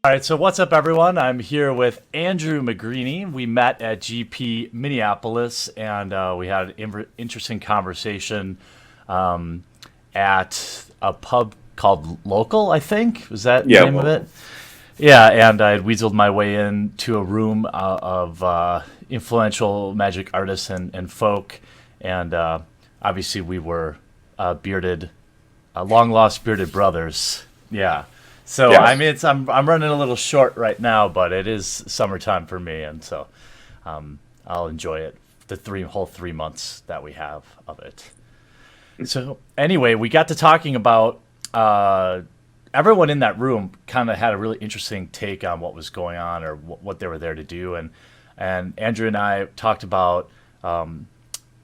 All right, so what's up, everyone? I'm here with Andrew McGreeny. We met at GP Minneapolis, and we had an interesting conversation um, at a pub called Local, I think. Was that the Yeah, name of it? local. Yeah, and I had weaseled my way into a room of influential magic artists and folk, and obviously we were bearded, long lost bearded brothers. Yeah. So I Yes. mean, I'm running a little short right now, but it is summertime for me, and so I'll enjoy it the whole 3 months that we have of it. So anyway, we got to talking about everyone in that room kind of had a really interesting take on what was going on or what they were there to do, and Andrew and I talked about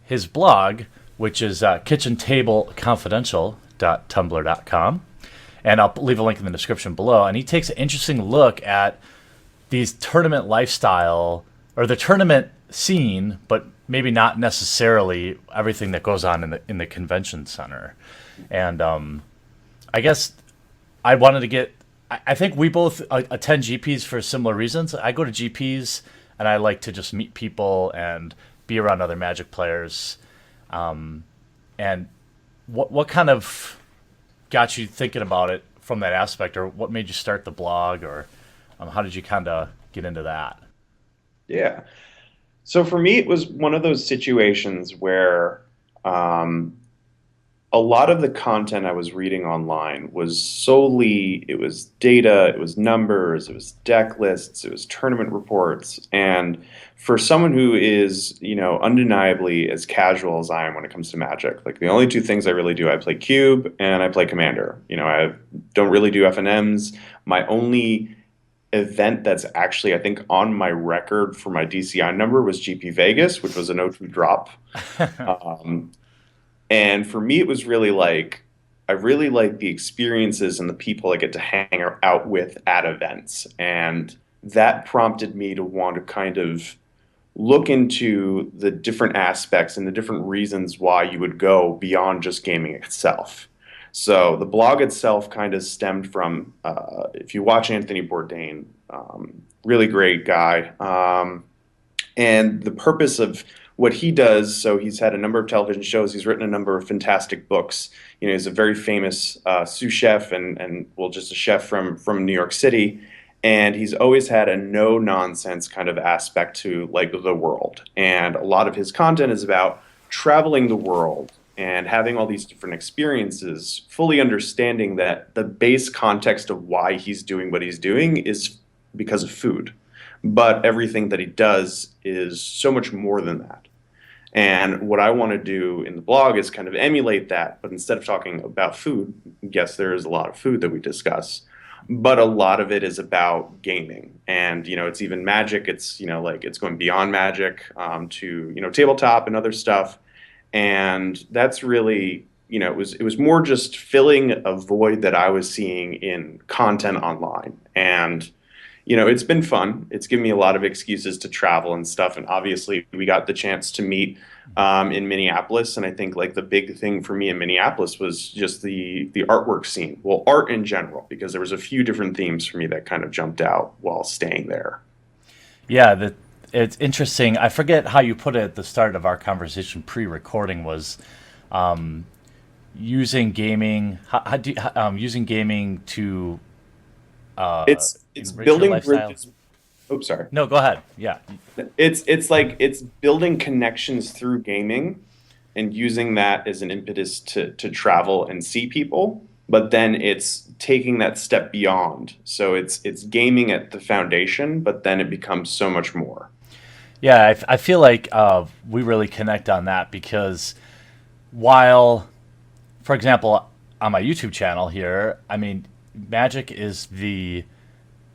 his blog, which is kitchentableconfidential.tumblr.com, and I'll leave a link in the description below. And he takes an interesting look at these tournament lifestyle or the tournament scene, but maybe not necessarily everything that goes on in the convention center. And I guess I wanted to get. I think we both attend GPs for similar reasons. I go to GPs and I like to just meet people and be around other Magic players. And what kind of got you thinking about it from that aspect, or what made you start the blog, or how did you kind of get into that? Yeah. So for me, it was one of those situations where um, a lot of the content I was reading online was solely, it was data, it was numbers, it was deck lists, it was tournament reports. And for someone who is, undeniably as casual as I am when it comes to Magic, like the only two things I really do, I play Cube and I play Commander. I don't really do FNMs. My only event that's actually, I think, on my record for my DCI number was GP Vegas, which was an O2 drop. Um, and for me, it was really like I really like the experiences and the people I get to hang out with at events. And that prompted me to want to kind of look into the different aspects and the different reasons why you would go beyond just gaming itself. So the blog itself kind of stemmed from, if you watch Anthony Bourdain, really great guy. And the purpose of what he does, so he's had a number of television shows, he's written a number of fantastic books. He's a very famous sous chef and well, just a chef from New York City. And he's always had a no nonsense kind of aspect to like the world. And a lot of his content is about traveling the world and having all these different experiences, fully understanding that the base context of why he's doing what he's doing is because of food. But everything that he does is so much more than that. And what I want to do in the blog is kind of emulate that, but instead of talking about food, yes, there is a lot of food that we discuss, but a lot of it is about gaming. And, it's even Magic, it's, like it's going beyond Magic to, tabletop and other stuff. And that's really, it was more just filling a void that I was seeing in content online. And it's been fun. It's given me a lot of excuses to travel and stuff. And obviously, we got the chance to meet in Minneapolis. And I think like the big thing for me in Minneapolis was just the artwork scene. Well, art in general, because there was a few different themes for me that kind of jumped out while staying there. Yeah, it's interesting. I forget how you put it at the start of our conversation pre-recording was um, using gaming. Using gaming to It's enrich your building lifestyle. bridges. Oops, sorry. No, go ahead. Yeah, It's like it's building connections through gaming and using that as an impetus to travel and see people, but then it's taking that step beyond. So it's gaming at the foundation, but then it becomes so much more. yeah. I feel like we really connect on that because while, for example, on my YouTube channel here, I mean, Magic is the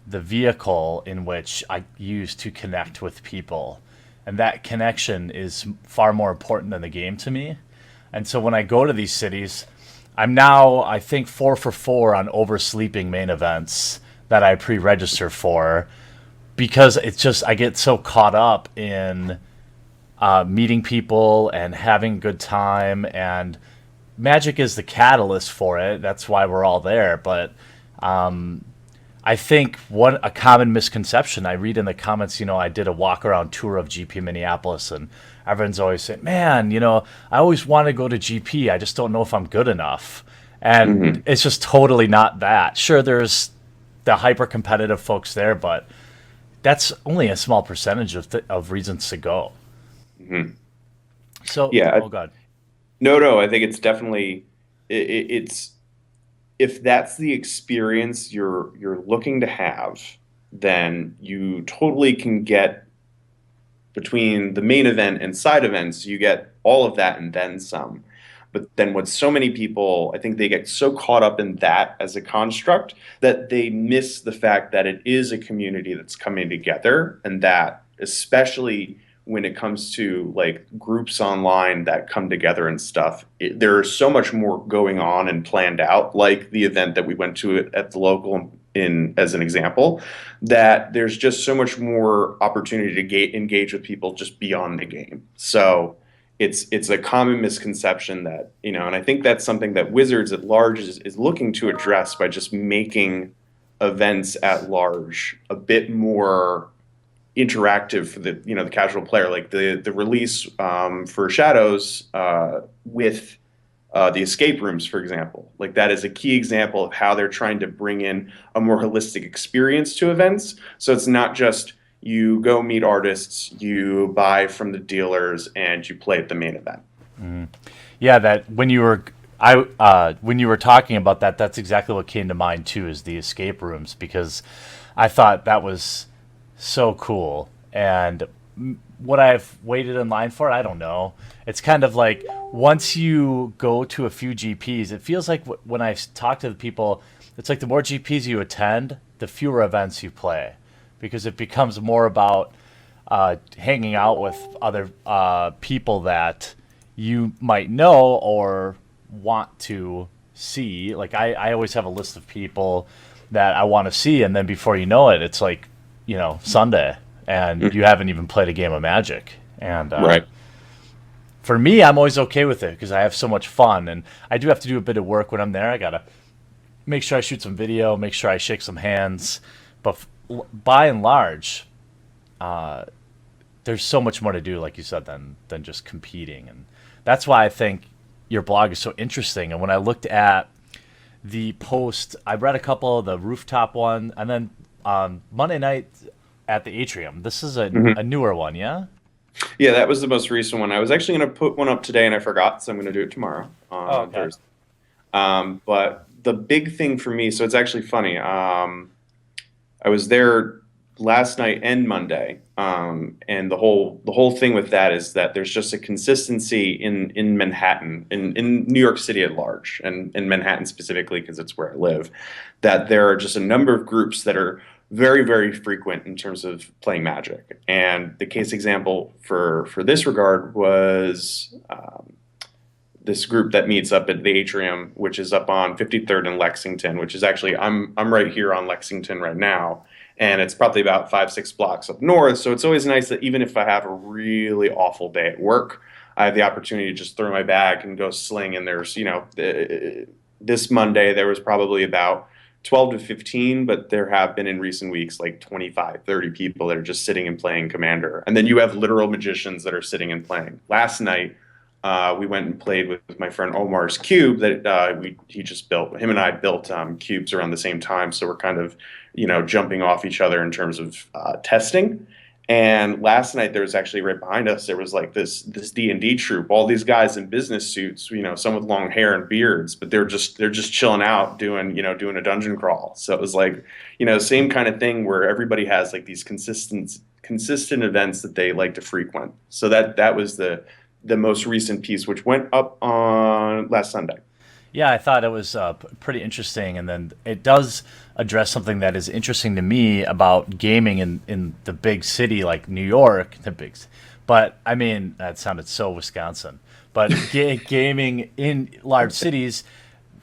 vehicle in which I use to connect with people. And that connection is far more important than the game to me. And so when I go to these cities, I'm now, I think, 4 for 4 on oversleeping main events that I pre register for because it's just, I get so caught up in meeting people and having a good time. And Magic is the catalyst for it. That's why we're all there. But I think a common misconception I read in the comments, I did a walk around tour of GP Minneapolis, and everyone's always saying, "Man, I always want to go to GP. I just don't know if I'm good enough." And Hmm. it's just totally not that. Sure, there's the hyper competitive folks there, but that's only a small percentage of reasons to go. Hmm. So, Yeah. oh god. No, no, I think it's definitely it's if that's the experience you're looking to have, then you totally can get between the main event and side events, you get all of that and then some. But then what so many people, I think they get so caught up in that as a construct that they miss the fact that it is a community that's coming together, and that especially when it comes to like groups online that come together and stuff, there's so much more going on and planned out, like the event that we went to at the local in as an example, that there's just so much more opportunity to engage with people just beyond the game. So it's a common misconception that, and I think that's something that Wizards at large is looking to address by just making events at large a bit more interactive for the casual player, like the release for Shadows with the escape rooms, for example. Like that is a key example of how they're trying to bring in a more holistic experience to events. So it's not just you go meet artists, you buy from the dealers, and you play at the main event. Yeah, that when you were talking about that, that's exactly what came to mind too, is the escape rooms, because I thought that was so cool. And what I've waited in line for, I don't know. It's kind of like once you go to a few GPs, it feels like when I talk to the people, it's like the more GPs you attend, the fewer events you play, because it becomes more about hanging out with other people that you might know or want to see. Like I always have a list of people that I want to see, and then before you know it, it's like, Sunday, and you Mhm. haven't even played a game of Magic. And Right. for me, I'm always okay with it because I have so much fun, and I do have to do a bit of work when I'm there. I gotta make sure I shoot some video, make sure I shake some hands, but by and large, there's so much more to do, like you said, than just competing, and that's why I think your blog is so interesting. And when I looked at the post, I read a couple of the rooftop one, and then Monday night at the atrium. This is Mhm. a newer one, yeah. Yeah, that was the most recent one. I was actually going to put one up today and I forgot, so I'm going to do it tomorrow Oh, on okay. Thursday. But the big thing for me, so it's actually funny. I was there last night and Monday, and the whole thing with that is that there's just a consistency in Manhattan, in New York City at large, and in Manhattan specifically because it's where I live, that there are just a number of groups that are very, very frequent in terms of playing Magic. And the case example for this regard was this group that meets up at the Atrium, which is up on 53rd and Lexington, which is actually I'm right here on Lexington right now, and it's probably about 5, 6 blocks up north. So it's always nice that even if I have a really awful day at work, I have the opportunity to just throw my bag and go sling. And there's this Monday there was probably about 12 to 15, but there have been in recent weeks like 25, 30 people that are just sitting and playing Commander. And then you have literal magicians that are sitting and playing. Last night, we went and played with my friend Omar's cube that he just built. Him and I built cubes around the same time, so we're kind of jumping off each other in terms of testing. And last night there was actually right behind us there was like this D&D troop, all these guys in business suits, some with long hair and beards, but they're just chilling out doing a dungeon crawl. So it was like same kind of thing where everybody has like these consistent events that they like to frequent. So that was the most recent piece, which went up on last Sunday. Yeah, I thought it was pretty interesting, and then it does address something that is interesting to me about gaming in the big city like New York, but I mean that sounded so Wisconsin. But gaming in large cities,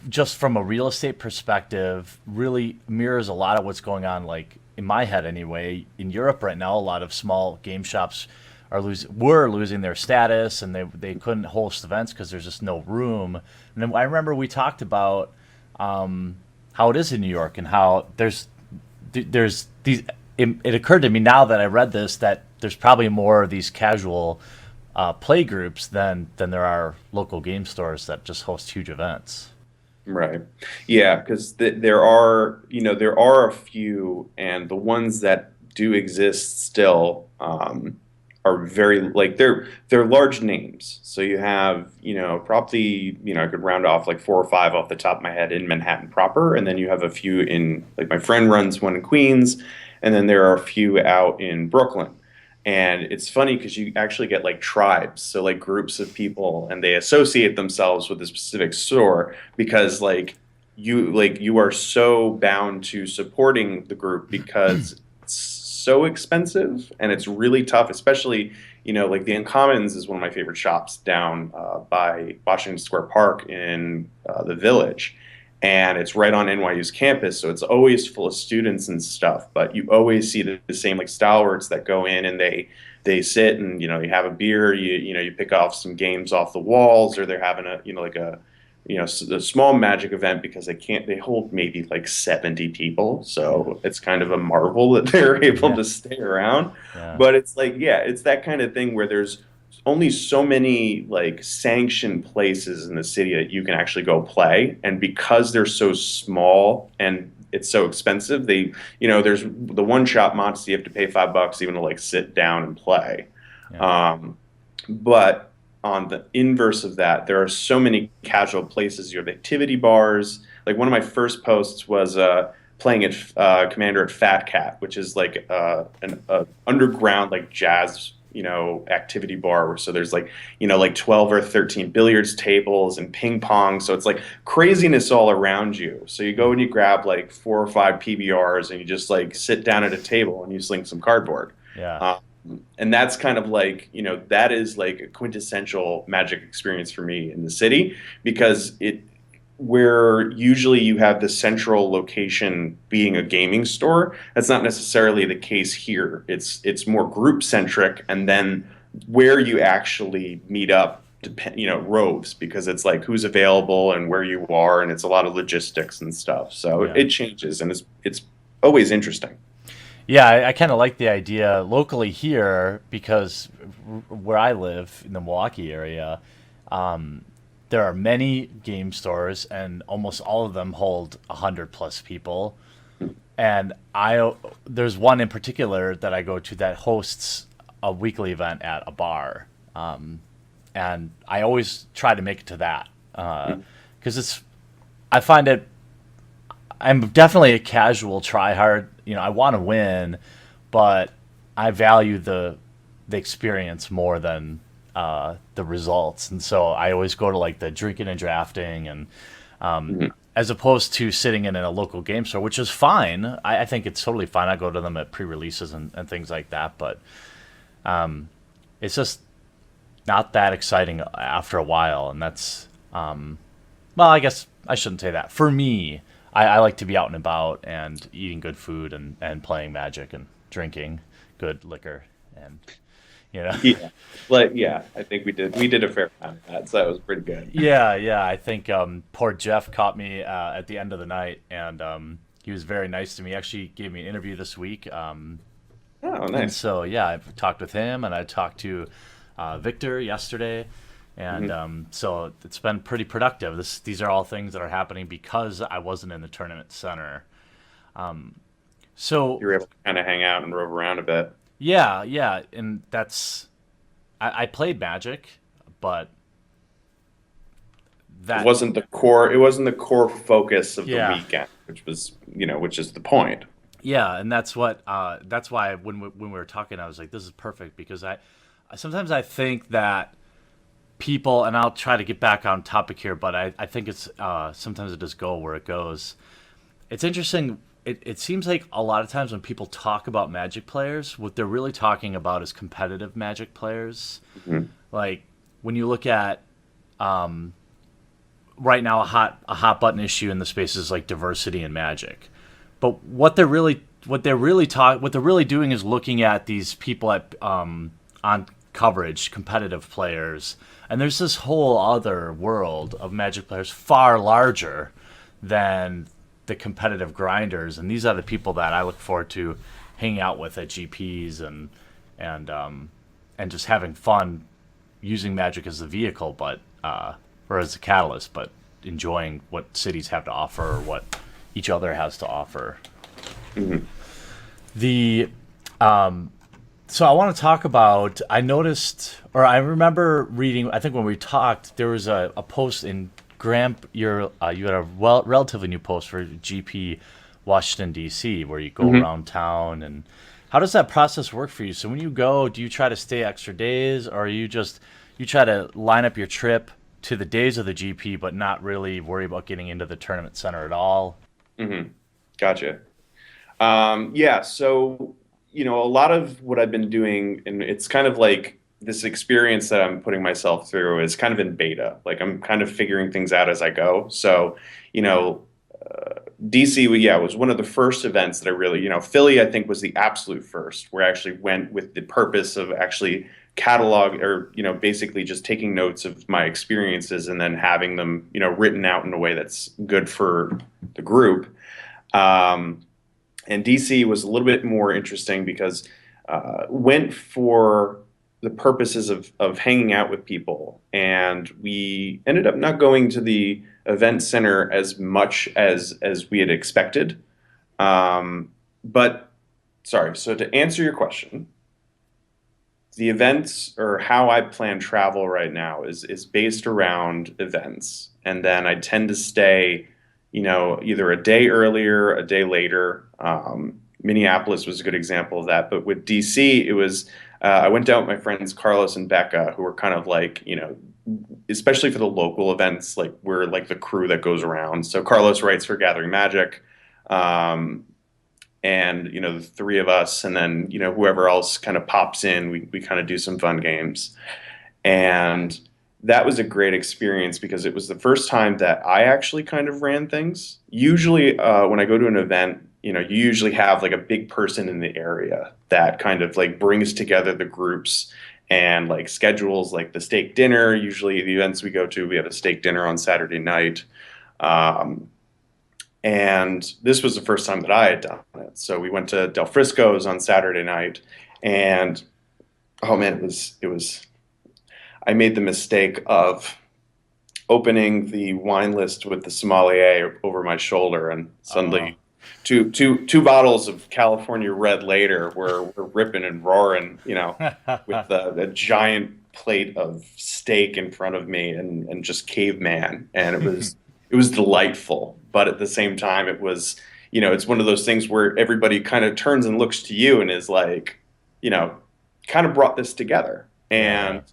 just from a real estate perspective, really mirrors a lot of what's going on, like in my head anyway, in Europe right now. A lot of small game shops were losing their status, and they couldn't host events because there's just no room. And then I remember we talked about how it is in New York, and how there's there's these. It occurred to me now that I read this that there's probably more of these casual play groups than there are local game stores that just host huge events. Right. Yeah, because there are, there are a few, and the ones that do exist still are very like they're large names. So you have, probably, I could round off like four or five off the top of my head in Manhattan proper, and then you have a few in like my friend runs one in Queens, and then there are a few out in Brooklyn. And it's funny because you actually get like tribes, so like groups of people, and they associate themselves with a specific store because you are so bound to supporting the group because it's so expensive and it's really tough, especially like the Uncommons is one of my favorite shops down by Washington Square Park in the Village, and it's right on NYU's campus, so it's always full of students and stuff. But you always see the same like stalwarts that go in and they sit and you have a beer, you pick off some games off the walls, or they're having a like a small Magic event because they hold maybe like 70 people, so it's kind of a marvel that they're able Yeah. to stay around. Yeah. But it's like, yeah, it's that kind of thing where there's only so many like sanctioned places in the city that you can actually go play, and because they're so small and it's so expensive, there's the one shop Monty, you have to pay $5 even to like sit down and play. Yeah. But on the inverse of that, there are so many casual places. You have activity bars. Like one of my first posts was playing at Commander at Fat Cat, which is like an underground like jazz activity bar. So there's like 12 or 13 billiards tables and ping pong. So it's like craziness all around you. So you go and you grab like 4 or 5 PBRs and you just like sit down at a table and you sling some cardboard. Yeah. And that's kind of like, that is like a quintessential Magic experience for me in the city, because where usually you have the central location being a gaming store, that's not necessarily the case here. It's more group centric, and then where you actually meet up roves, because it's like who's available and where you are, and it's a lot of logistics and stuff. So Yeah. it changes, and it's always interesting. Yeah, I kind of like the idea locally here because where I live in the Milwaukee area, there are many game stores, and almost all of them hold 100+ people. And there's one in particular that I go to that hosts a weekly event at a bar, and I always try to make it to that because I find it. I'm definitely a casual tryhard. I want to win, but I value the experience more than the results, and so I always go to like the drinking and drafting, and as opposed to sitting in a local game store, which is fine. I think it's totally fine. I go to them at pre-releases and things like that, but it's just not that exciting after a while, and that's well, I guess I shouldn't say that. For me, I like to be out and about and eating good food and playing Magic and drinking good liquor, and Yeah, yeah, I think we did a fair amount of that, so that was pretty good. Yeah. I think poor Jeff caught me at the end of the night, and he was very nice to me. He actually gave me an interview this week. Oh, And nice. so, yeah, I've talked with him, and I talked to Victor yesterday, and Hmm. so it's been pretty productive. These are all things that are happening because I wasn't in the tournament center. So You were able to kind of hang out and rove around a bit. yeah, and I played Magic, but It that wasn't the core. It wasn't the core focus of the yeah. weekend, which is the point. Yeah, and that's why when we were talking, I was like, this is perfect because I sometimes I think that people, and I'll try to get back on topic here, but I think it's sometimes it just go where it goes. It's interesting. It seems like a lot of times when people talk about Magic players, what they're really talking about is competitive Magic players. Hmm. Like when you look at right now, a hot button issue in the space is like diversity in Magic. But what they're really doing is looking at these people at on coverage, competitive players, and there's this whole other world of Magic players far larger than the competitive grinders, and these are the people that I look forward to hanging out with at GPs and just having fun using Magic as the vehicle, but or as a catalyst, but enjoying what cities have to offer or what each other has to offer. Mm-hmm. The so I want to talk about. I noticed, or I remember reading. I think when we talked, there was a post in Gramp. You had a relatively new post for GP Washington D.C. where you go Mm-hmm. around town. And how does that process work for you? So when you go, do you try to stay extra days, or you try to line up your trip to the days of the GP, but not really worry about getting into the tournament center at all? Mm-hmm. Gotcha. Yeah, so a lot of what I've been doing, and it's kind of like this experience that I'm putting myself through is kind of in beta. Like I'm kind of figuring things out as I go. So, you know, DC, yeah, was one of the first events that I really, Philly, I think was the absolute first, where I actually went with the purpose of actually catalog or, basically just taking notes of my experiences and then having them, written out in a way that's good for the group. And DC was a little bit more interesting because went for the purposes of hanging out with people, and we ended up not going to the event center as much as we had expected. But sorry, so to answer your question, the events or how I plan travel right now is based around events, and then I tend to stay, either a day earlier, a day later. Minneapolis was a good example of that, but with DC, it was I went out with my friends Carlos and Becca, who were kind of like, especially for the local events, like we're like the crew that goes around. So Carlos writes for Gathering Magic, and the three of us, and then whoever else kind of pops in, we kind of do some fun games, and that was a great experience because it was the first time that I actually kind of ran things. Usually, when I go to an event, you usually have like a big person in the area that kind of like brings together the groups and like schedules like the steak dinner. Usually, the events we go to, we have a steak dinner on Saturday night. And this was the first time that I had done it. So we went to Del Frisco's on Saturday night, and oh man, it was. I made the mistake of opening the wine list with the sommelier over my shoulder, and suddenly two bottles of California Red later, we're ripping and roaring, with a giant plate of steak in front of me and just caveman, and it was delightful. But at the same time, it was, it's one of those things where everybody kind of turns and looks to you and is like, kind of brought this together. And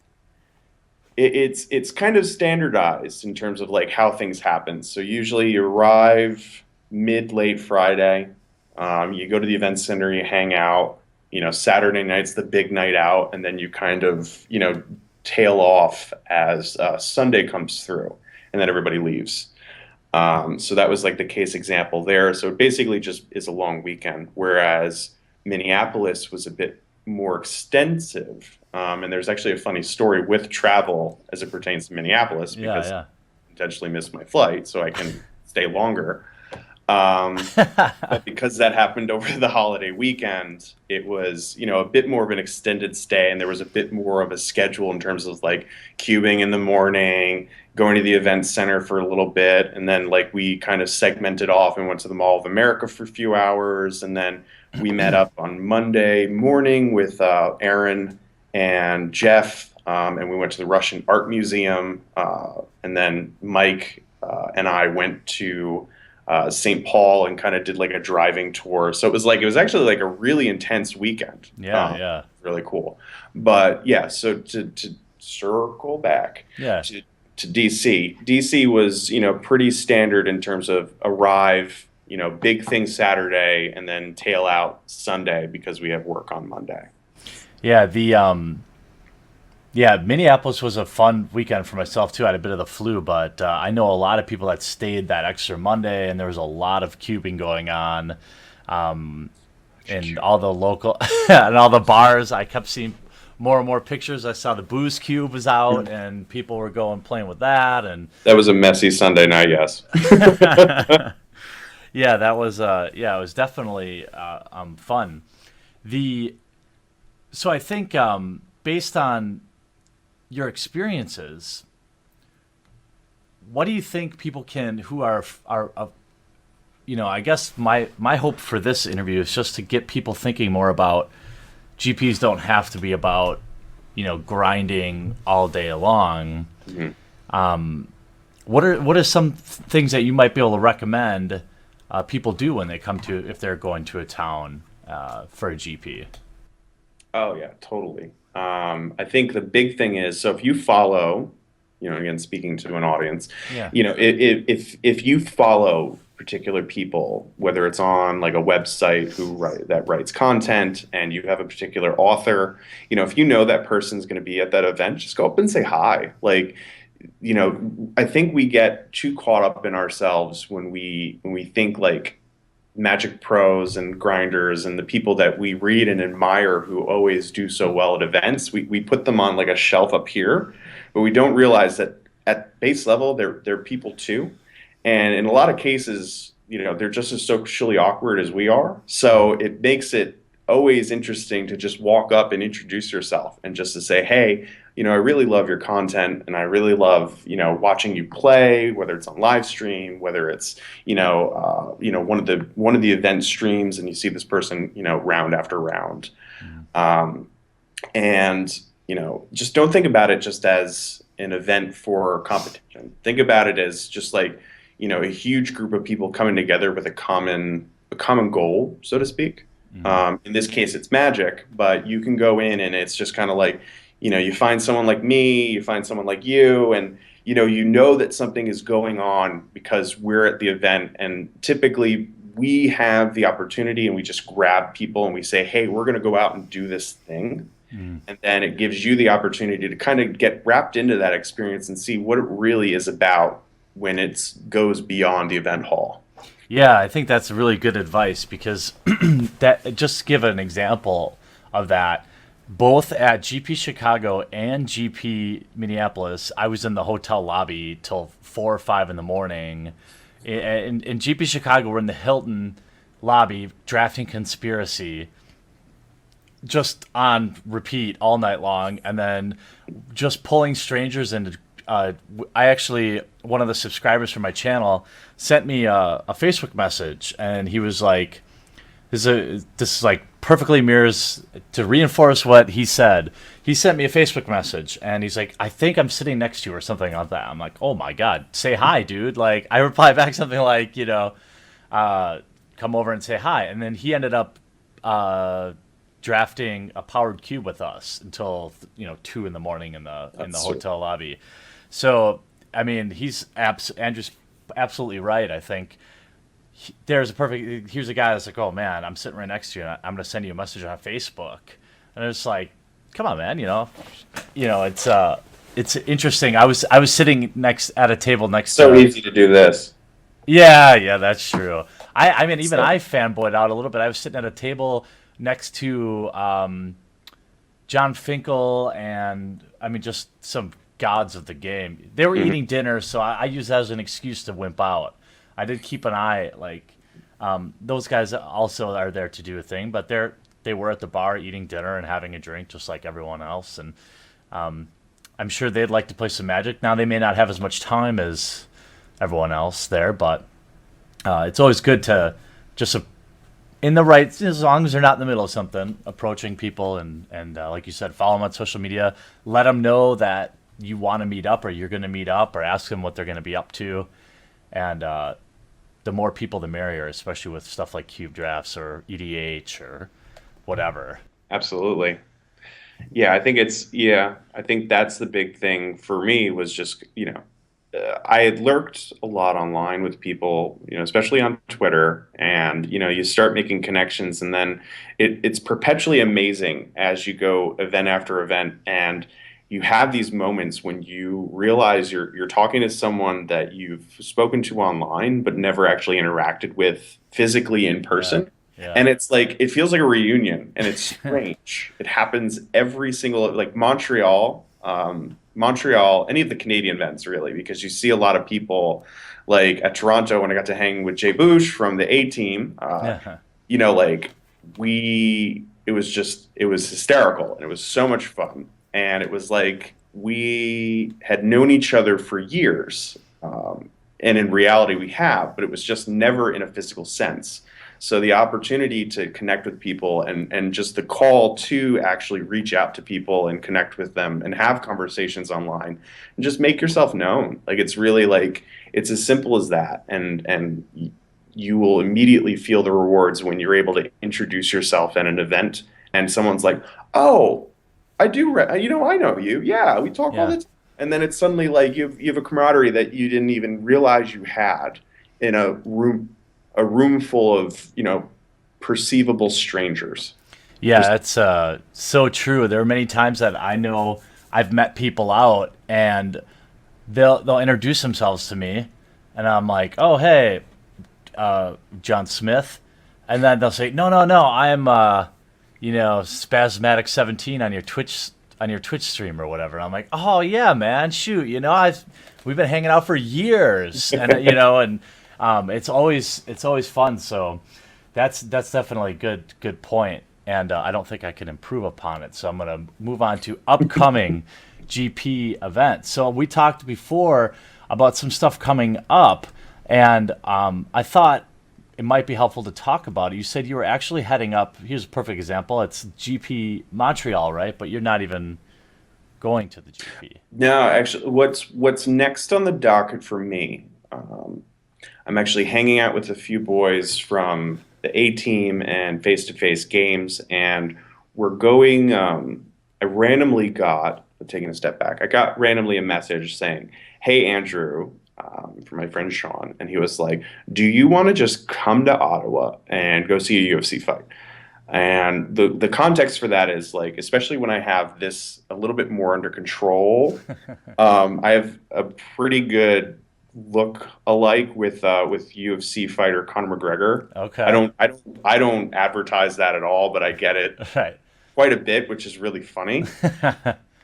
it's kind of standardized in terms of like how things happen. So usually you arrive late Friday, you go to the event center, you hang out, Saturday night's the big night out, and then you kind of, tail off as Sunday comes through, and then everybody leaves. So that was like the case example there. So it basically just is a long weekend, whereas Minneapolis was a bit more extensive. And there's actually a funny story with travel as it pertains to Minneapolis because I intentionally missed my flight so I can stay longer. But because that happened over the holiday weekend, it was, a bit more of an extended stay, and there was a bit more of a schedule in terms of like cubing in the morning, going to the event center for a little bit, and then like we kind of segmented off and went to the Mall of America for a few hours, and then we met up on Monday morning with Aaron and Jeff, and we went to the Russian Art Museum, and then Mike and I went to St. Paul and kind of did like a driving tour. So it was actually like a really intense weekend. Yeah. Really cool. But yeah, so to circle back to DC. DC was, pretty standard in terms of arrive, big thing Saturday and then tail out Sunday because we have work on Monday. Yeah, Minneapolis was a fun weekend for myself too. I had a bit of the flu, but I know a lot of people that stayed that extra Monday, and there was a lot of cubing going on, and all the local and all the bars. I kept seeing more and more pictures. I saw the booze cube was out, and people were going playing with that, and that was a messy Sunday night. Yes. Yeah, that was it was definitely fun. The So I think based on your experiences, what do you think people can who are I guess my hope for this interview is just to get people thinking more about GPs don't have to be about grinding all day long. Mhm. What are some things that you might be able to recommend people do when they come to if they're going to a town for a GP? Oh yeah, totally. I think the big thing is, so if you follow, again speaking to an audience, Yeah. if you follow particular people, whether it's on like a website that writes content, and you have a particular author, if you know that person's going to be at that event, just go up and say hi. Like, I think we get too caught up in ourselves when we think like Magic pros and grinders and the people that we read and admire who always do so well at events, we put them on like a shelf up here, but we don't realize that at base level they're people too. And in a lot of cases, they're just as socially awkward as we are. So it makes it always interesting to just walk up and introduce yourself and just to say, hey, I really love your content and I really love, watching you play, whether it's on live stream, whether it's, one of the event streams and you see this person, round after round. Um, and, just don't think about it just as an event for competition. Think about it as just like, a huge group of people coming together with a common goal, so to speak. In this case, it's Magic, but you can go in and it's just kind of like, you find someone like me, you find someone like you, and you know that something is going on because we're at the event, and typically we have the opportunity and we just grab people and we say, hey, we're going to go out and do this thing. Mm. And then it gives you the opportunity to kind of get wrapped into that experience and see what it really is about when it goes beyond the event hall. Yeah, I think that's really good advice because that just give an example of that. Both at GP Chicago and GP Minneapolis, I was in the hotel lobby till 4 or 5 in the morning. In GP Chicago, we're in the Hilton lobby drafting Conspiracy just on repeat all night long, and then just pulling strangers into. I actually, one of the subscribers from my channel sent me a Facebook message, and he was like, "This is like perfectly mirrors to reinforce what he said." He sent me a Facebook message, and he's like, "I think I'm sitting next to you," or something like that. I'm like, "Oh my god, say hi, dude!" Like, I replied back something like, "Come over and say hi," and then he ended up drafting a powered cube with us until 2 in the morning in the That's so hotel lobby. So I mean, Andrew's absolutely right. I think here's a guy that's like, oh man, I'm sitting right next to you, and I'm gonna send you a message on Facebook, and it's like, come on, man, it's interesting. I was sitting next at a table next so to. easy to do this. Yeah, that's true. I mean, even So, I fanboyed out a little bit. I was sitting at a table next to John Finkel, and I mean, just some gods of the game. They were mhm. eating dinner, so I used that as an excuse to wimp out. I did keep an eye, like, those guys also are there to do a thing, but they were at the bar eating dinner and having a drink just like everyone else, and I'm sure they'd like to play some Magic. Now they may not have as much time as everyone else there, but it's always good to just in the right, as long as they're not in the middle of something, approaching people and like you said, follow them on social media, let them know that you want to meet up or you're going to meet up, or ask them what they're going to be up to, and the more people the merrier, especially with stuff like cube drafts or EDH or whatever. Absolutely. I think that's the big thing for me was just, I had lurked a lot online with people, especially on Twitter, and you start making connections, and then it's perpetually amazing as you go event after event, and you have these moments when you realize you're talking to someone that you've spoken to online but never actually interacted with physically in Yeah, person. yeah, And it's like it feels like a reunion, and it's strange. It happens every single like Montreal. Montreal, any of the Canadian events really, because you see a lot of people like at Toronto when I got to hang with Jay Bouche from the A team. Yeah. Like it was hysterical and it was so much fun. And it was like we had known each other for years. And in reality, we have, but it was just never in a physical sense. So the opportunity to connect with people and just the call to actually reach out to people and connect with them and have conversations online and just make yourself known. Like it's really like it's as simple as that. And you will immediately feel the rewards when you're able to introduce yourself at an event and someone's like, "Oh, I know you. Yeah, we talk all Yeah. the time." And then it's suddenly like you have a camaraderie that you didn't even realize you had in a room full of, perceivable strangers. Yeah, Just that's so true. There are many times that I know I've met people out and they'll introduce themselves to me and I'm like, "Oh, hey, John Smith." And then they'll say, "No, no, no, I'm Spasmatic 17 on your Twitch stream or whatever." I'm like, "Oh, yeah, man. Shoot, I've we've been hanging out for years." And it's always fun. So that's definitely a good point, and I don't think I can improve upon it. So I'm gonna move on to upcoming GP events. So we talked before about some stuff coming up, and I thought it might be helpful to talk about it. You said you were actually heading up. Here's a perfect example. It's GP Montreal, right? But you're not even going to the GP. No, actually, what's next on the docket for me? I'm actually hanging out with a few boys from the A team and face to face games, and we're going. I randomly got, taking a step back, I got randomly a message saying, "Hey Andrew," from my friend Sean, and he was like, "Do you want to just come to Ottawa and go see a UFC fight?" And the context for that is like, especially when I have this a little bit more under control, I have a pretty good look alike with UFC fighter Conor McGregor. Okay. I don't advertise that at all, but I get it Right. quite a bit, which is really funny.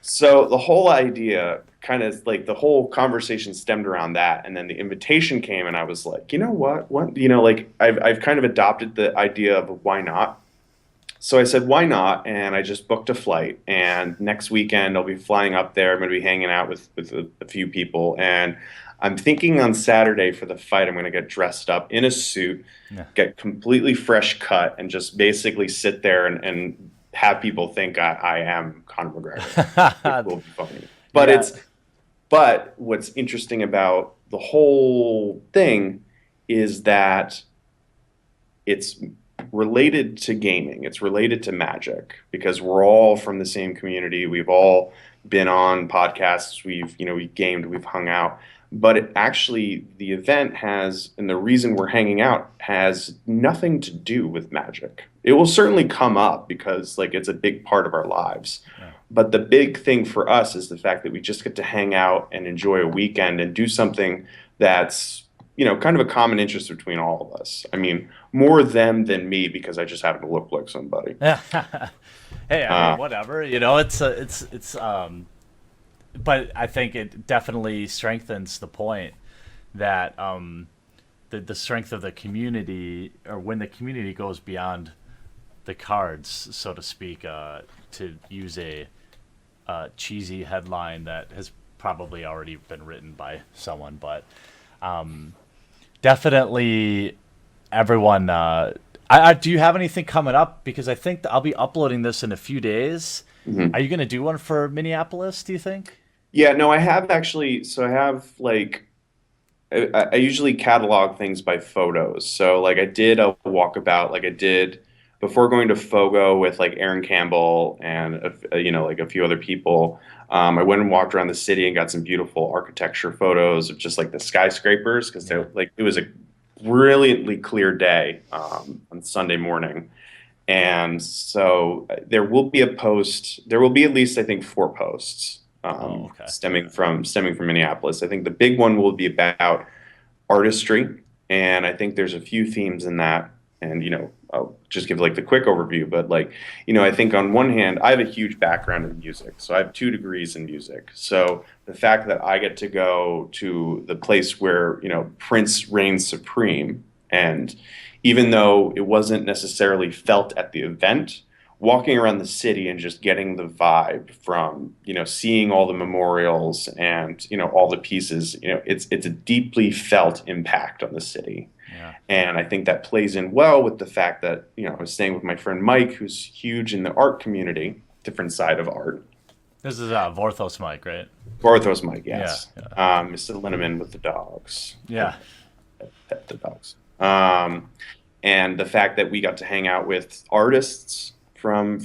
So the whole idea kind of like the whole conversation stemmed around that, and then the invitation came, and I was like, you know what, like I've kind of adopted the idea of why not. So I said, why not? And I just booked a flight. And next weekend, I'll be flying up there. I'm going to be hanging out with a few people. And I'm thinking on Saturday for the fight, I'm going to get dressed up in a suit, Yeah. get completely fresh cut, and just basically sit there and have people think I am Conor McGregor, which will be funny. But Yeah. but what's interesting about the whole thing is that it's related to gaming. It's related to Magic because we're all from the same community. We've all been on podcasts. We've gamed, we've hung out. But the event has, and the reason we're hanging out has nothing to do with Magic. It will certainly come up because like it's a big part of our lives. Yeah. But the big thing for us is the fact that we just get to hang out and enjoy a weekend and do something that's, kind of a common interest between all of us. I mean, more them than me because I just happen to look like somebody. Hey, I Uh, mean, whatever. But I think it definitely strengthens the point that the strength of the community, or when the community goes beyond the cards, so to speak, to use a cheesy headline that has probably already been written by someone, but definitely everyone. Do you have anything coming up? Because I think I'll be uploading this in a few days. mhm. Are you going to do one for Minneapolis, do you think? Yeah, no, I have actually. So I have like I usually catalog things by photos. So like I did a walkabout, like I did before going to Fogo with like Aaron Campbell and like a few other people. I went and walked around the city and got some beautiful architecture photos of just like the skyscrapers because Yeah. they're like it was a brilliantly clear day on Sunday morning. And so there will be a post. There will be at least, I think, four posts Oh, okay. stemming from Minneapolis. I think the big one will be about artistry, and I think there's a few themes in that. And, I'll just give like the quick overview, but like, I think on one hand, I have a huge background in music. So I have 2 degrees in music. So the fact that I get to go to the place where, Prince reigns supreme, and even though it wasn't necessarily felt at the event, walking around the city and just getting the vibe from, seeing all the memorials and, all the pieces, it's a deeply felt impact on the city. Yeah. And I think that plays in well with the fact that, I was staying with my friend Mike, who's huge in the art community, different side of art. This is Vorthos Mike, right? Barthos Mike, Yeah. yes. Yeah. Mr. Linneman with the dogs. Yeah. Pet the dogs. And the fact that we got to hang out with artists from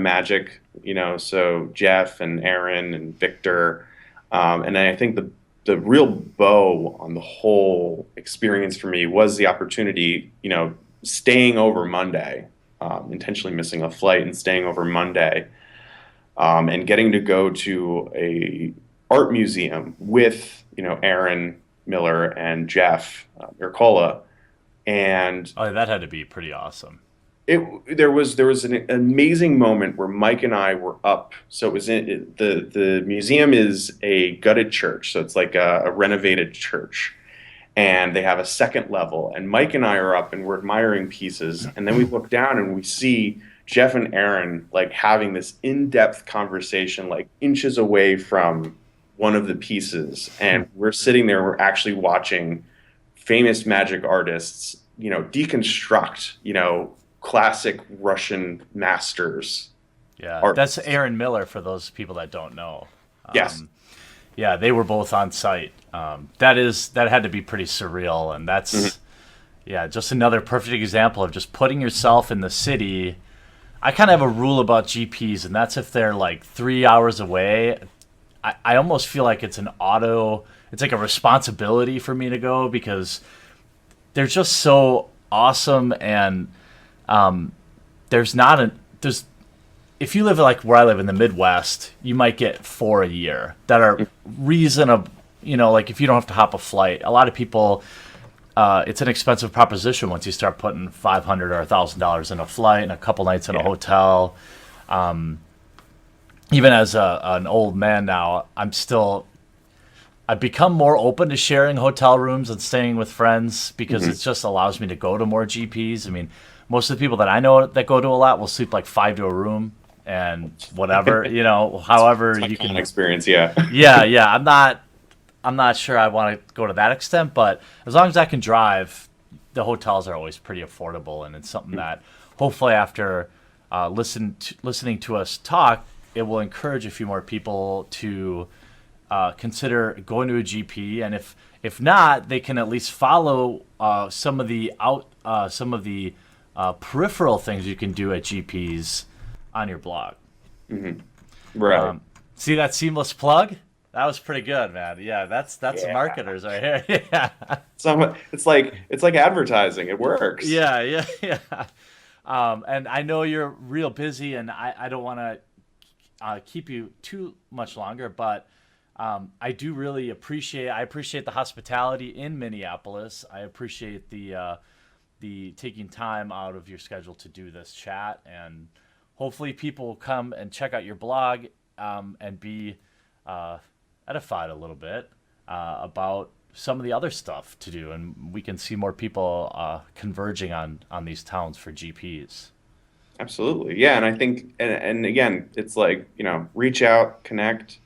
Magic, so Jeff and Aaron and Victor, and I think the real bow on the whole experience for me was the opportunity, staying over Monday, intentionally missing a flight and staying over Monday, and getting to go to a art museum with, Aaron Miller and Jeff Mercola. And Oh, that had to be pretty awesome. there was an amazing moment where Mike and I were up. So it was the museum is a gutted church, so it's like a renovated church, and they have a second level. And Mike and I are up, and we're admiring pieces, and then we look down and we see Jeff and Aaron like having this in-depth conversation, like inches away from one of the pieces, and we're sitting there. We're actually watching famous Magic artists, deconstruct, classic Russian masters. Yeah, Art. that's Aaron Miller for those people that don't know. Yes. Yeah, they were both on site. That had to be pretty surreal, and that's yeah, just another perfect example of just putting yourself in the city. I kind of have a rule about GPs, and that's if they're like 3 hours away. I almost feel like it's it's like a responsibility for me to go, because they're just so awesome. And there's if you live like where I live in the Midwest, you might get 4 a year that are reasonable, like if you don't have to hop a flight. A lot of people, it's an expensive proposition once you start putting $500 or $1,000 in a flight and a couple nights in a hotel. Even as an old man now, I've become more open to sharing hotel rooms and staying with friends, because it just allows me to go to more GPs. I mean, most of the people that I know that go to a lot will sleep like 5 to a room and whatever, however It's you can experience. Yeah. Yeah. I'm not sure I want to go to that extent, but as long as I can drive, the hotels are always pretty affordable, and it's something that hopefully after listening to us talk, it will encourage a few more people to consider going to a GP, and if not, they can at least follow some of the peripheral things you can do at GPs on your blog. Right. See that seamless plug? That was pretty good, man. Yeah, that's marketers right here. Yeah. It's like advertising. It works. Yeah. And I know you're real busy, and I don't want to keep you too much longer, but I do really appreciate the hospitality in Minneapolis. I appreciate the taking time out of your schedule to do this chat, and hopefully people will come and check out your blog and be edified a little bit about some of the other stuff to do, and we can see more people converging on these towns for GPs. Absolutely. Yeah. And I think, and again, it's like, reach out, connect,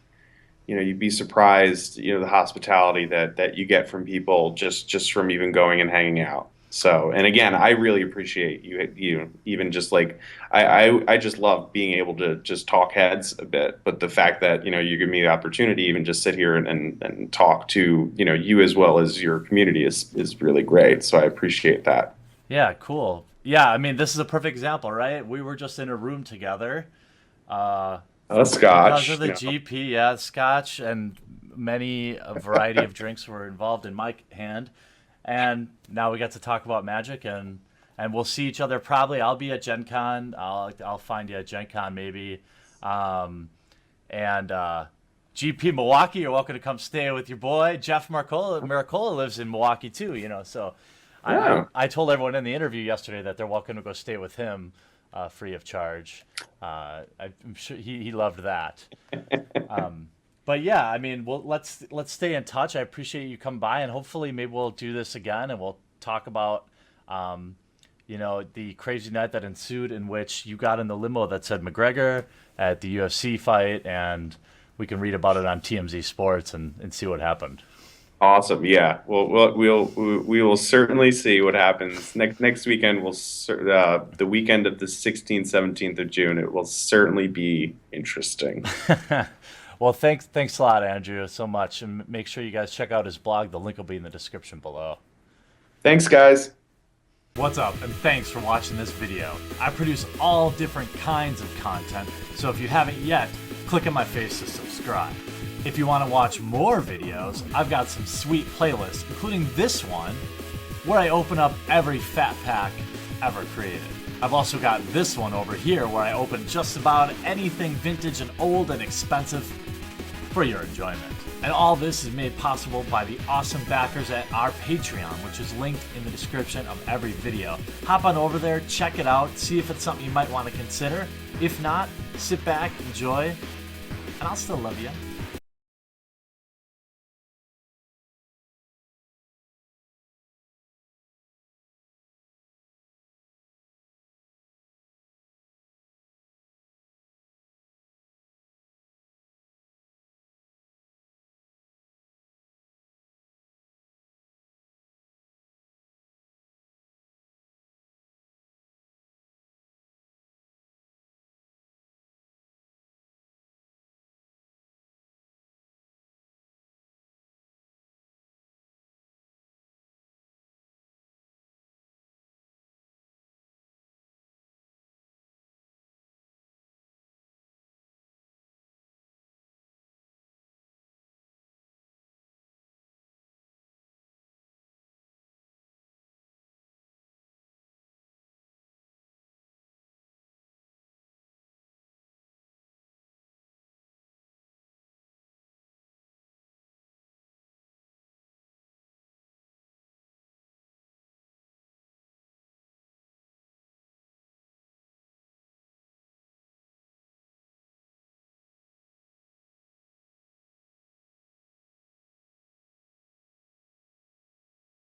you'd be surprised, the hospitality that you get from people just from even going and hanging out. So, and again, I really appreciate you even just like, I just love being able to just talk heads a bit, but the fact that, you give me the opportunity to even just sit here and talk to, you as well as your community is really great. So I appreciate that. Yeah, cool. Yeah, I mean, this is a perfect example, right? We were just in a room together. Scotch. Because of the GP, yeah, scotch and a variety of drinks were involved in my hand. And now we got to talk about Magic, and we'll see each other probably. I'll be at Gen Con. I'll find you at Gen Con maybe. GP Milwaukee, you're welcome to come stay with your boy. Jeff Maricola lives in Milwaukee too, so Yeah. I told everyone in the interview yesterday that they're welcome to go stay with him free of charge. I'm sure he loved that. But yeah, I mean, let's stay in touch. I appreciate you coming by, and hopefully maybe we'll do this again, and we'll talk about the crazy night that ensued in which you got in the limo that said McGregor at the UFC fight, and we can read about it on TMZ Sports and see what happened. Awesome. Yeah. Well, we will certainly see what happens next weekend. The weekend of the 16th, 17th of June. It will certainly be interesting. Well, thanks a lot, Andrew, so much, and make sure you guys check out his blog. The link will be in the description below. Thanks, guys. What's up, and thanks for watching this video. I produce all different kinds of content, so if you haven't yet, click on my face to subscribe. If you want to watch more videos, I've got some sweet playlists, including this one, where I open up every fat pack ever created. I've also got this one over here where I open just about anything vintage and old and expensive for your enjoyment. And all this is made possible by the awesome backers at our Patreon, which is linked in the description of every video. Hop on over there, check it out, see if it's something you might want to consider. If not, sit back, enjoy, and I'll still love you.